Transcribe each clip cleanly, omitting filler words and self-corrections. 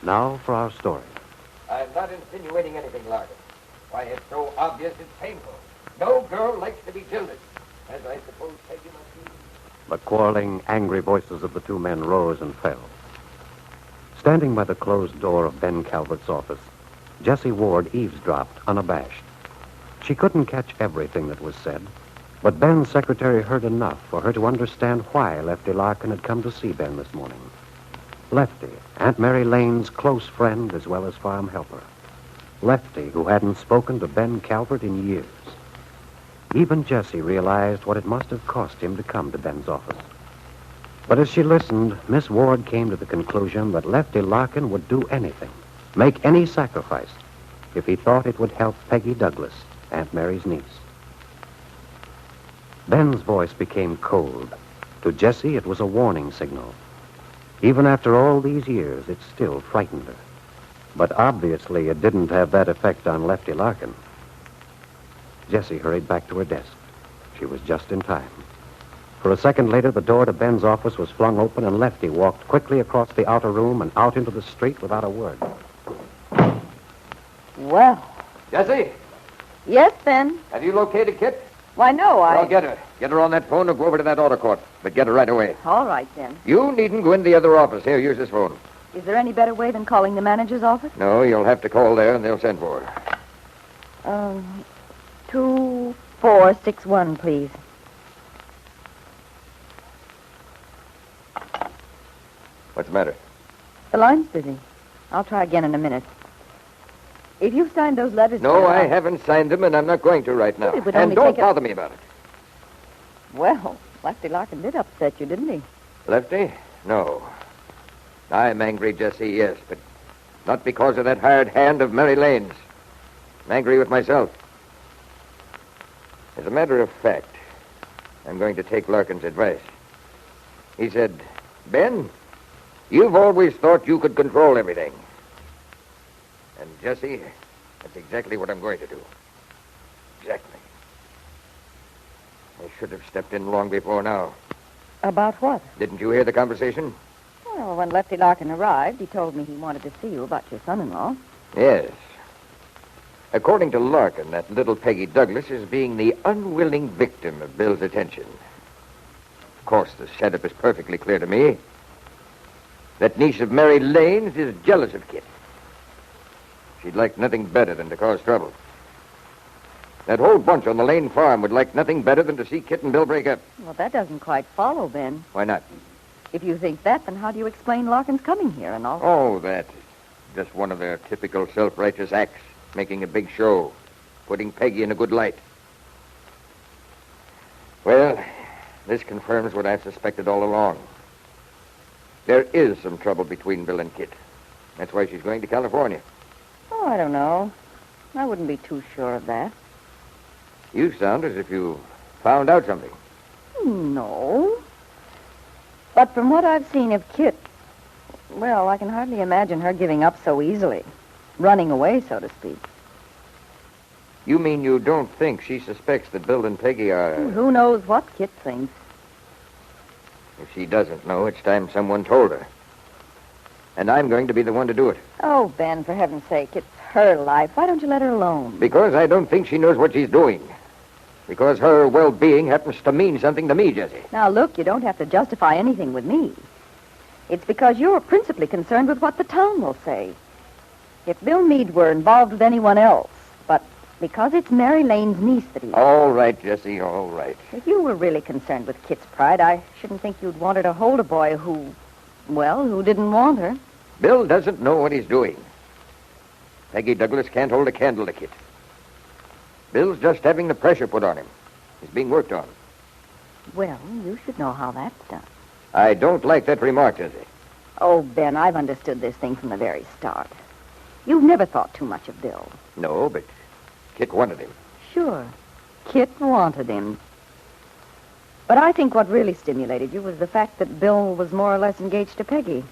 Now for our story. I'm not insinuating anything, Larkin. Why, it's so obvious it's painful. No girl likes to be jilted, as I suppose Peggy must be. The quarreling, angry voices of the two men rose and fell. Standing by the closed door of Ben Calvert's office, Jessie Ward eavesdropped, unabashed. She couldn't catch everything that was said, but Ben's secretary heard enough for her to understand why Lefty Larkin had come to see Ben this morning. Lefty, Aunt Mary Lane's close friend as well as farm helper. Lefty, who hadn't spoken to Ben Calvert in years. Even Jessie realized what it must have cost him to come to Ben's office. But as she listened, Miss Ward came to the conclusion that Lefty Larkin would do anything, make any sacrifice, if he thought it would help Peggy Douglas, Aunt Mary's niece. Ben's voice became cold. To Jessie, it was a warning signal. Even after all these years, it still frightened her. But obviously, it didn't have that effect on Lefty Larkin. Jessie hurried back to her desk. She was just in time. For a second later, the door to Ben's office was flung open, and Lefty walked quickly across the outer room and out into the street without a word. Well. Jessie, Yes, Ben. have you located Kitt? Why, no, Well, get her. Get her on that phone and go over to that auto court. But get her right away. All right, then. You needn't go in the other office. Here, use this phone. Is there any better way than calling the manager's office? No, you'll have to call there and they'll send for her. 2461, please. What's the matter? The line's busy. I'll try again in a minute. If you've signed those letters... No, down, I haven't signed them, and I'm not going to right now. It would And only don't take bother me about it. Well, Lefty Larkin did upset you, didn't he? Lefty? No. I'm angry, Jessie, yes, but not because of that hired hand of Mary Lane's. I'm angry with myself. As a matter of fact, I'm going to take Larkin's advice. He said, Ben, you've always thought you could control everything. And, Jessie, that's exactly what I'm going to do. Exactly. I should have stepped in long before now. About what? Didn't you hear the conversation? Well, when Lefty Larkin arrived, he told me he wanted to see you about your son-in-law. Yes. According to Larkin, that little Peggy Douglas is being the unwilling victim of Bill's attention. Of course, the setup is perfectly clear to me. That niece of Mary Lane's is jealous of Kitt. She'd like nothing better than to cause trouble. That whole bunch on the Lane farm would like nothing better than to see Kitt and Bill break up. Well, that doesn't quite follow, Ben. Why not? If you think that, then how do you explain Larkin's coming here and all? Oh, that's just one of their typical self-righteous acts, making a big show, putting Peggy in a good light. Well, this confirms what I've suspected all along. There is some trouble between Bill and Kitt. That's why she's going to California. Oh, I don't know. I wouldn't be too sure of that. You sound as if you found out something. No. But from what I've seen of Kitt, well, I can hardly imagine her giving up so easily. Running away, so to speak. You mean you don't think she suspects that Bill and Peggy are... Who knows what Kitt thinks? If she doesn't know, it's time someone told her. And I'm going to be the one to do it. Oh, Ben, for heaven's sake, it's her life. Why don't you let her alone? Because I don't think she knows what she's doing. Because her well-being happens to mean something to me, Jessie. Now, look, you don't have to justify anything with me. It's because you're principally concerned with what the town will say. If Bill Meade were involved with anyone else, but because it's Mary Lane's niece that he... All right, Jessie, all right. If you were really concerned with Kitt's pride, I shouldn't think you'd want her to hold a boy who didn't want her. Bill doesn't know what he's doing. Peggy Douglas can't hold a candle to Kitt. Bill's just having the pressure put on him. He's being worked on. Well, you should know how that's done. I don't like that remark, Jessie. Oh, Ben, I've understood this thing from the very start. You've never thought too much of Bill. No, but Kitt wanted him. Sure. Kitt wanted him. But I think what really stimulated you was the fact that Bill was more or less engaged to Peggy.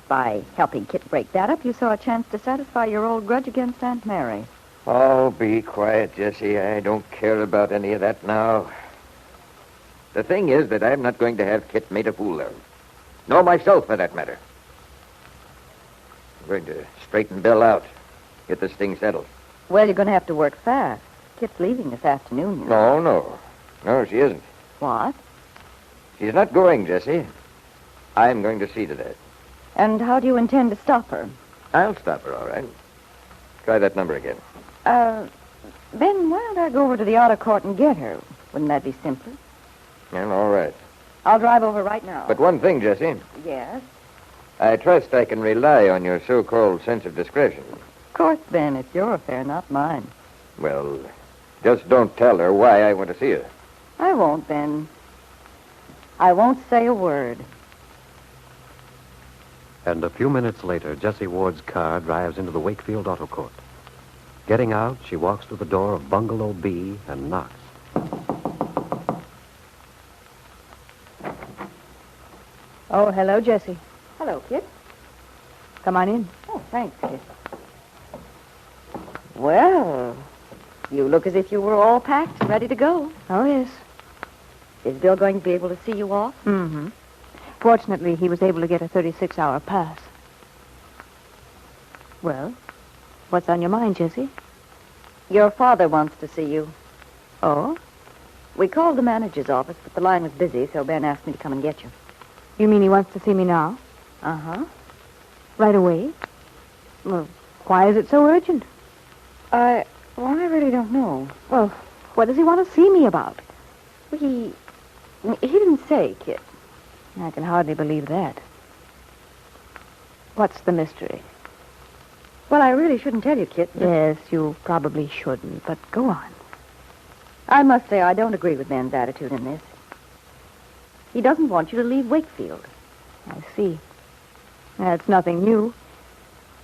By helping Kitt break that up, you saw a chance to satisfy your old grudge against Aunt Mary. Oh, be quiet, Jessie. I don't care about any of that now. The thing is that I'm not going to have Kitt made a fool of. Nor myself, for that matter. I'm going to straighten Bill out. Get this thing settled. Well, you're going to have to work fast. Kit's leaving this afternoon. You know. No. No, she isn't. What? She's not going, Jessie. I'm going to see to that. And how do you intend to stop her? I'll stop her, all right. Try that number again. Ben, why don't I go over to the outer court and get her? Wouldn't that be simpler? Well, all right. I'll drive over right now. But one thing, Jessie. Yes? I trust I can rely on your so-called sense of discretion. Of course, Ben. It's your affair, not mine. Well, just don't tell her why I want to see her. I won't, Ben. I won't say a word. And a few minutes later, Jessie Ward's car drives into the Wakefield Auto Court. Getting out, she walks to the door of Bungalow B and knocks. Oh, hello, Jessie. Hello, Kitt. Come on in. Oh, thanks, Kitt. Well, you look as if you were all packed and ready to go. Oh, yes. Is Bill going to be able to see you off? Mm-hmm. Fortunately, he was able to get a 36-hour pass. Well, what's on your mind, Jessie? Your father wants to see you. Oh? We called the manager's office, but the line was busy, so Ben asked me to come and get you. You mean he wants to see me now? Uh-huh. Right away? Well, why is it so urgent? I really don't know. Well, what does he want to see me about? He didn't say, Kitt. I can hardly believe that. What's the mystery? Well, I really shouldn't tell you, Kitt. Yes, you probably shouldn't, but go on. I must say I don't agree with Ben's attitude in this. He doesn't want you to leave Wakefield. I see. That's nothing new.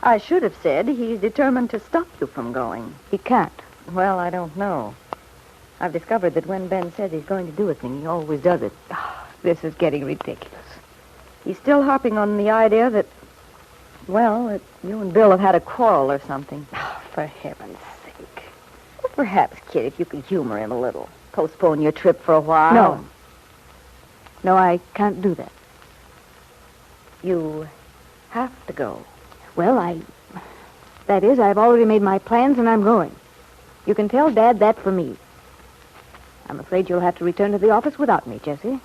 I should have said he's determined to stop you from going. He can't. Well, I don't know. I've discovered that when Ben says he's going to do a thing, he always does it. This is getting ridiculous. He's still harping on the idea that, well, that you and Bill have had a quarrel or something. For heaven's sake. Well, perhaps, Kid, if you could humor him a little. Postpone your trip for a while. No. No, I can't do that. You have to go. Well, that is, I've already made my plans and I'm going. You can tell Dad that for me. I'm afraid you'll have to return to the office without me, Jessie.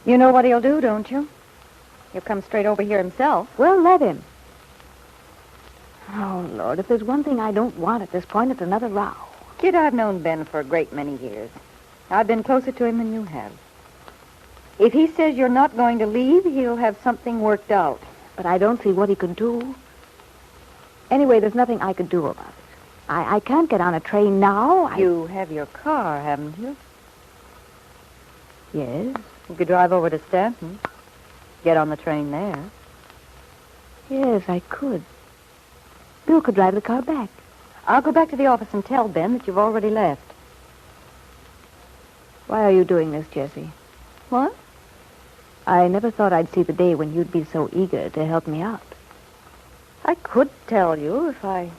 You know what he'll do, don't you? He'll come straight over here himself. Well, let him. Oh, Lord, if there's one thing I don't want at this point, it's another row. Kid, I've known Ben for a great many years. I've been closer to him than you have. If he says you're not going to leave, he'll have something worked out. But I don't see what he could do. Anyway, there's nothing I could do about it. I can't get on a train now. You have your car, haven't you? Yes. You could drive over to Stanton. Get on the train there. Yes, I could. Bill could drive the car back. I'll go back to the office and tell Ben that you've already left. Why are you doing this, Jessie? What? I never thought I'd see the day when you'd be so eager to help me out. I could tell you if I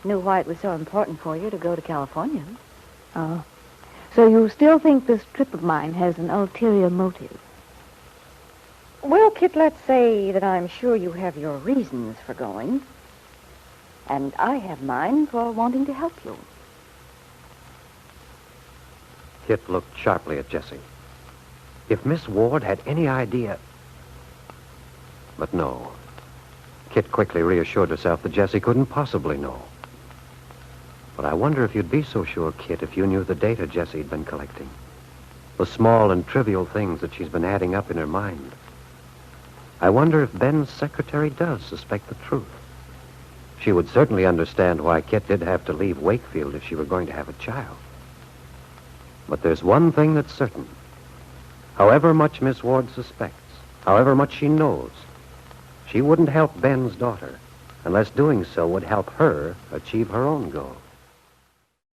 knew why it was so important for you to go to California. Oh. So you still think this trip of mine has an ulterior motive? Well, Kit, let's say that I'm sure you have your reasons for going. And I have mine for wanting to help you. Kitt looked sharply at Jessie. If Miss Ward had any idea... But no. Kitt quickly reassured herself that Jessie couldn't possibly know. But I wonder if you'd be so sure, Kitt, if you knew the data Jessie'd been collecting. The small and trivial things that she's been adding up in her mind. I wonder if Ben's secretary does suspect the truth. She would certainly understand why Kitt did have to leave Wakefield if she were going to have a child. But there's one thing that's certain. However much Miss Ward suspects, however much she knows, she wouldn't help Ben's daughter unless doing so would help her achieve her own goal.